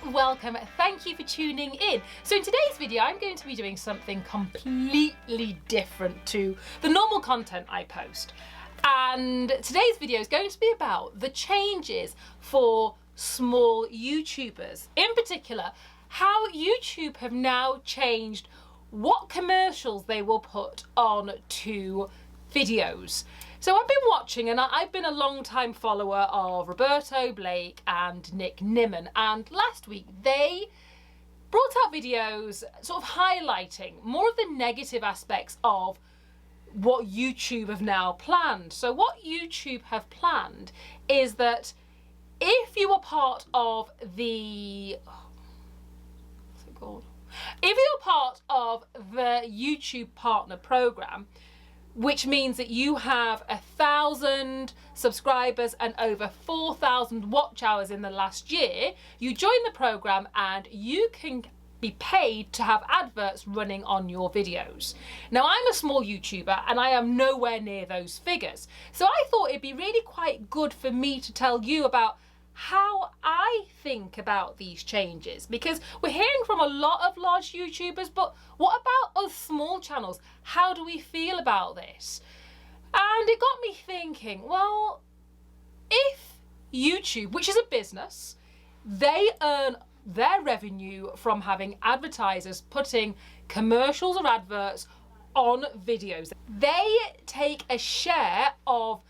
welcome. Thank you for tuning in. So in today's video, I'm going to be doing something completely different to the normal content I post. And today's video is going to be about the changes for small YouTubers. In particular, how YouTube have now changed what commercials they will put on to videos. So I've been watching, and I've been a long time follower of Roberto, Blake and Nick Nimmin, and last week they brought out videos sort of highlighting more of the negative aspects of what YouTube have now planned. So what YouTube have planned is that if you are part of the if you're part of the YouTube partner program, which means that you have 1,000 subscribers and over 4,000 watch hours in the last year, you join the program and you can be paid to have adverts running on your videos. Now, I'm a small YouTuber and I am nowhere near those figures. So I thought it'd be really quite good for me to tell you about how I think about these changes, because we're hearing from a lot of large YouTubers, but what about us small channels? How do we feel about this? And it got me thinking, well, if YouTube, which is a business, they earn their revenue from having advertisers putting commercials or adverts on videos. They take a share of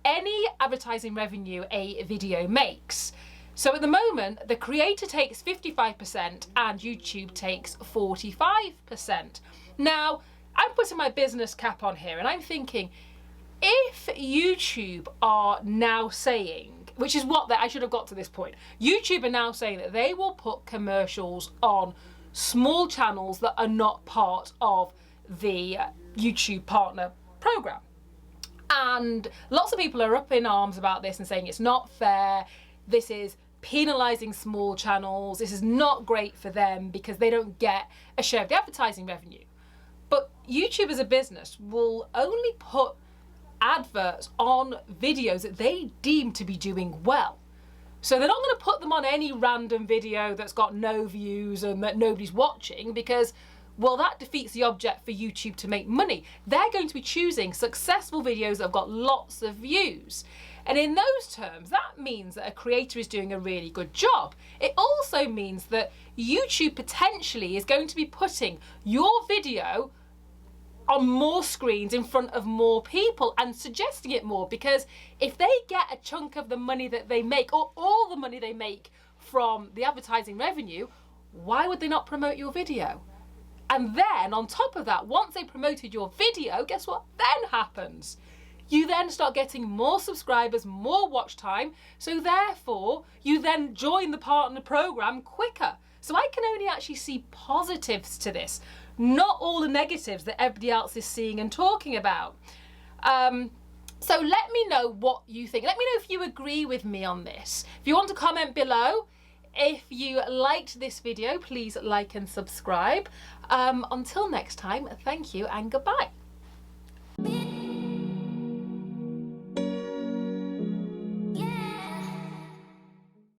any advertising revenue a video makes. So at the moment, the creator takes 55% and YouTube takes 45%. Now, I'm putting my business cap on here and I'm thinking, if YouTube are now saying, which is what I should have got to this point, YouTube are now saying that they will put commercials on small channels that are not part of the YouTube partner program. And lots of people are up in arms about this and saying it's not fair, this is penalising small channels, this is not great for them because they don't get a share of the advertising revenue. But YouTube as a business will only put adverts on videos that they deem to be doing well. So they're not going to put them on any random video that's got no views and that nobody's watching, because well, that defeats the object for YouTube to make money. They're going to be choosing successful videos that have got lots of views. And in those terms, that means that a creator is doing a really good job. It also means that YouTube potentially is going to be putting your video on more screens in front of more people and suggesting it more, because if they get a chunk of the money that they make, or all the money they make from the advertising revenue, why would they not promote your video? And then on top of that, once they promoted your video, guess what then happens? You then start getting more subscribers, more watch time, so therefore you then join the partner program quicker. So I can only actually see positives to this, not all the negatives that everybody else is seeing and talking about. So let me know what you think. Let me know if you agree with me on this. If you want to comment below. If you liked this video, please like and subscribe. Until next time, thank you and goodbye.